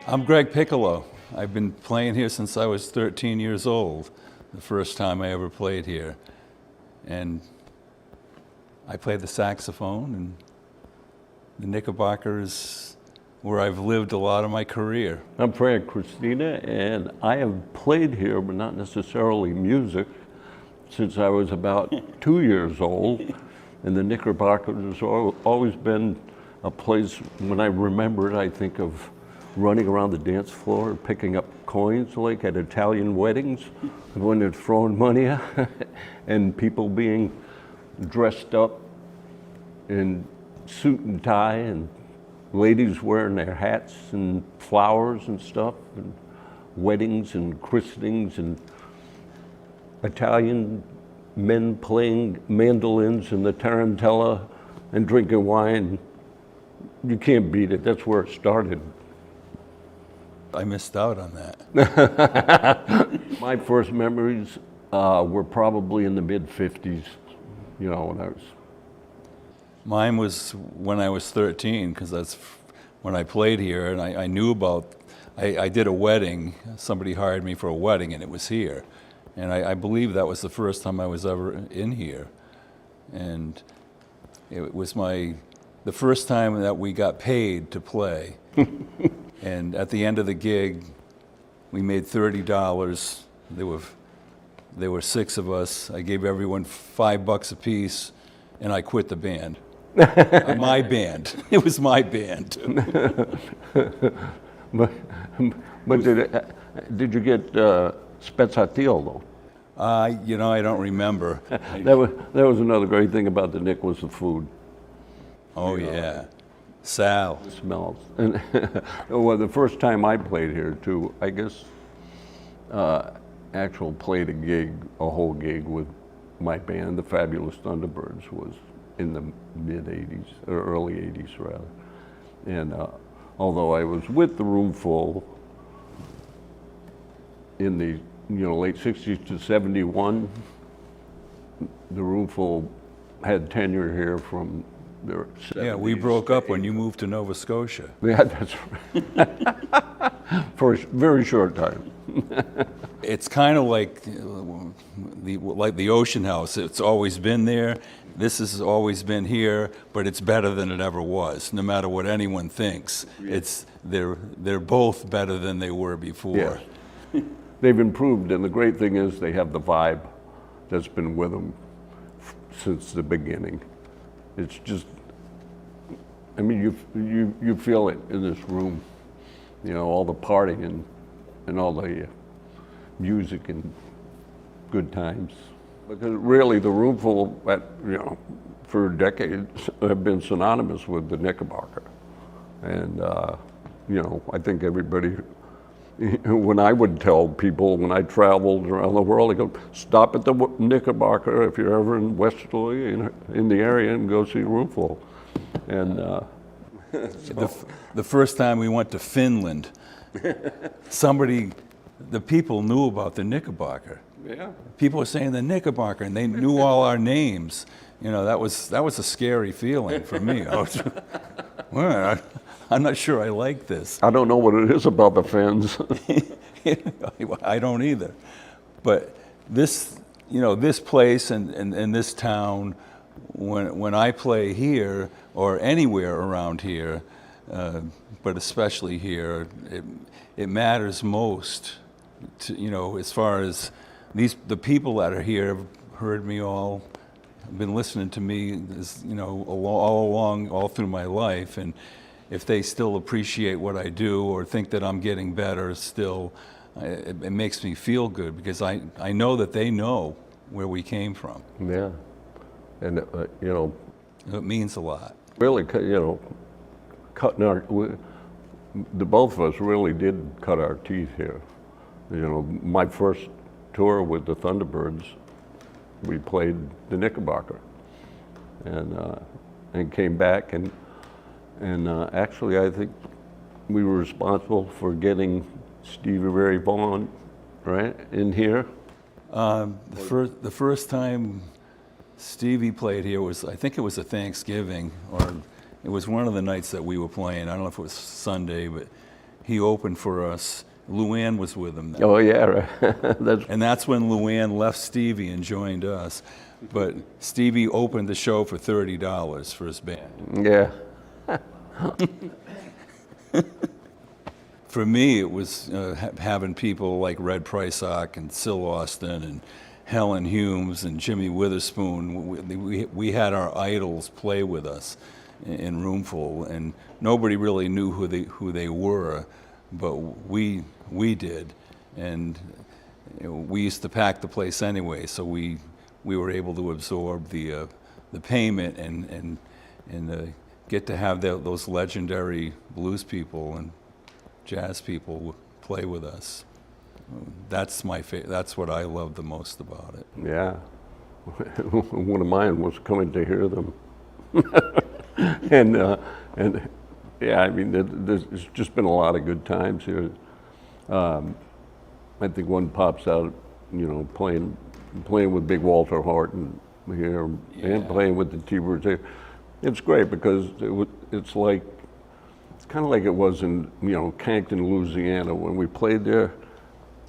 I'm Greg Piccolo. I've been playing here since I was 13 years old, the first time I ever played here. And I play the saxophone, and the Knickerbocker is where I've lived a lot of my career. I'm Fran Christina, and I have played here, but not necessarily music, since I was about 2 years old. And the Knickerbocker has always been a place, when I remember it, I think of running around the dance floor, picking up coins like at Italian weddings, when they're throwing money out, and people being dressed up in suit and tie, and ladies wearing their hats and flowers and stuff, and weddings and christenings, and Italian men playing mandolins and the tarantella and drinking wine. You can't beat it. That's where it started. I missed out on that. My first memories were probably in the mid-50s, you know, when I was... Mine was when I was 13, because that's when I played here, and I knew about, I did a wedding. Somebody hired me for a wedding, and it was here. And I believe that was the first time I was ever in here. And it was the first time that we got paid to play. And at the end of the gig, we made $30. There were 6 of us. I gave everyone $5 apiece, and I quit the band. My band. It was my band. but did you get spezzatino though? You know, I don't remember. That was another great thing about the Knick, was the food. Oh, yeah. Sal. The smells. And well, the first time I played here too, I guess, played a whole gig with my band, the Fabulous Thunderbirds, was in the mid-'80s, or early '80s rather. And although I was with the Room Full in the late '60s to '71, the Room Full had tenure here from the 70s. Yeah, we broke up when you moved to Nova Scotia. Yeah, that's right. For a very short time. It's kind of like the Ocean House. It's always been there. This has always been here, but it's better than it ever was. No matter what anyone thinks, they're both better than they were before. Yeah. They've improved, and the great thing is they have the vibe that's been with them since the beginning. It's just, I mean, you feel it in this room, you know, all the partying and all the music and good times. Because really, the Room Full, for decades, have been synonymous with the Knickerbocker. And, I think everybody, when I would tell people, when I traveled around the world, I go, stop at the Knickerbocker if you're ever in Westerly, in the area, and go see Room Full. And the first time we went to Finland, the people knew about the Knickerbocker. Yeah. People were saying the Knickerbocker, and they knew all our names. You know, that was a scary feeling for me. I'm not sure I like this. I don't know what it is about the Finns. I don't either. But this place and this town, when I play here or anywhere around here, but especially here, it matters most. As far as the people that are here have heard me all, have been listening to me, all through my life, and if they still appreciate what I do or think that I'm getting better still, it makes me feel good, because I know that they know where we came from. Yeah, and it means a lot. Really, cutting the both of us really did cut our teeth here. My first tour with the Thunderbirds, we played the Knickerbocker, and came back, and actually I think we were responsible for getting Stevie Ray Vaughan, right, in here. The first time Stevie played here I think it was a Thanksgiving, or it was one of the nights that we were playing. I don't know if it was Sunday, but he opened for us. Luann was with him then. Oh, yeah, right. And that's when Luann left Stevie and joined us. But Stevie opened the show for $30 for his band. Yeah. For me, it was having people like Red Prysock and Syl Austin and Helen Humes and Jimmy Witherspoon. We had our idols play with us in Roomful, and nobody really knew who they were, but we did, and we used to pack the place anyway, so we were able to absorb the payment and get to have those legendary blues people and jazz people play with us. That's that's what I love the most about it. Yeah. One of mine was coming to hear them. and yeah, I mean, there's just been a lot of good times here. I think one pops out, you know, playing with Big Walter Horton here, and playing with the T-Birds here. It's great because it's kind of like it was in, you know, Cancton, Louisiana. When we played there,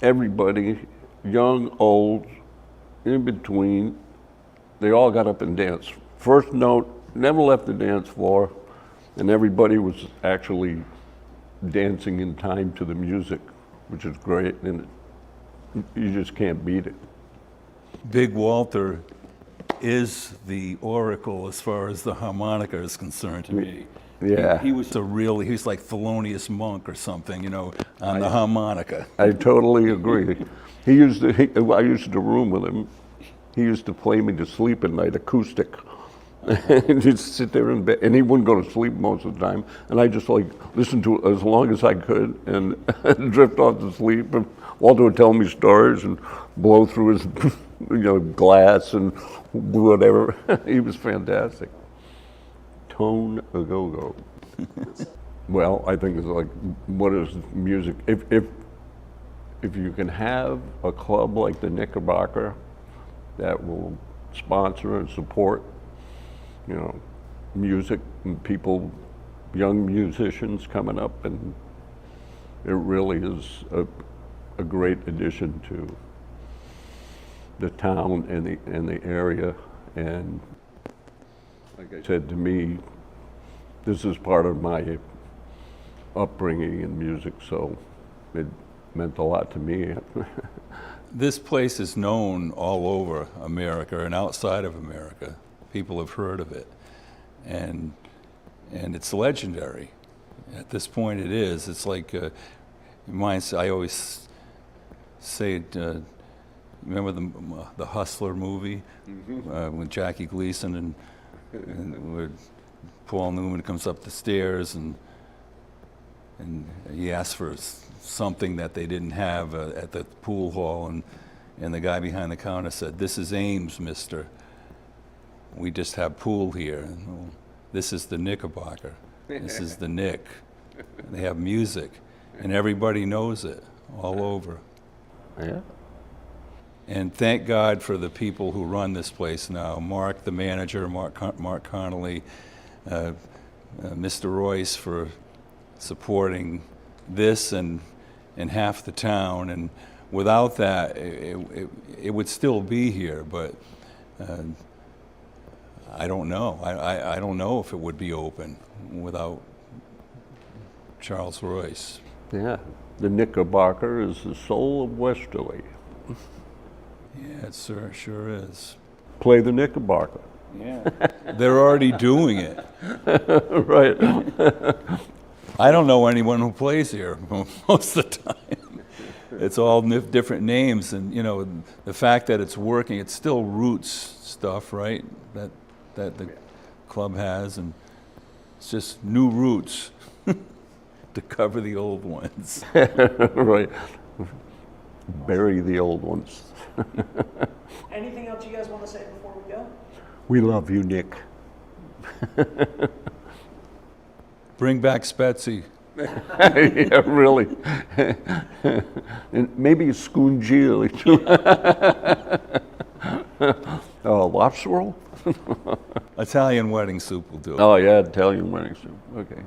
everybody, young, old, in between, they all got up and danced. First note, never left the dance floor, and everybody was actually dancing in time to the music, which is great, and you just can't beat it. Big Walter is the oracle as far as the harmonica is concerned to me. Yeah. He was he's like Thelonious Monk or something, you know, on the harmonica. I totally agree. I used to room with him. He used to play me to sleep at night, acoustic. And he'd sit there in bed, and he wouldn't go to sleep most of the time. And I just like listened to it as long as I could and drift off to sleep. And Walter would tell me stories and blow through his, you know, glass and whatever. He was fantastic. Tone a go-go. Well, I think it's like, what is music? If you can have a club like the Knickerbocker that will sponsor and support, you know, music and people, young musicians coming up, and it really is a great addition to the town and the area. And like I said, to me, this is part of my upbringing in music, so it meant a lot to me. This place is known all over America and outside of America. People have heard of it, and it's legendary. At this point, it is. It's like I always say, remember the Hustler movie with Jackie Gleason and where Paul Newman comes up the stairs and he asks for something that they didn't have at the pool hall, and the guy behind the counter said, "This is Ames, mister. We just have pool here. This is the Knickerbocker. This is the Knick. They have music, and everybody knows it all over." Yeah. And thank God for the people who run this place now. Mark, the manager, Mark Connolly, Mr. Royce for supporting this and half the town. And without that, it would still be here, but I don't know. I don't know if it would be open without Charles Royce. Yeah, the Knickerbocker is the soul of Westerly. Yeah, it sure is. Play the Knickerbocker. Yeah. They're already doing it. Right. I don't know anyone who plays here most of the time. It's all different names, and you know, the fact that it's working, it's still roots stuff, right? That the club has, and it's just new roots to cover the old ones. Right. Bury the old ones. Anything else you guys want to say before we go? We love you, Nick. Bring back Spetsy. Yeah, really. And maybe a Schoongill too. Lobster roll? Italian wedding soup will do it. Oh yeah, Italian wedding soup. Okay.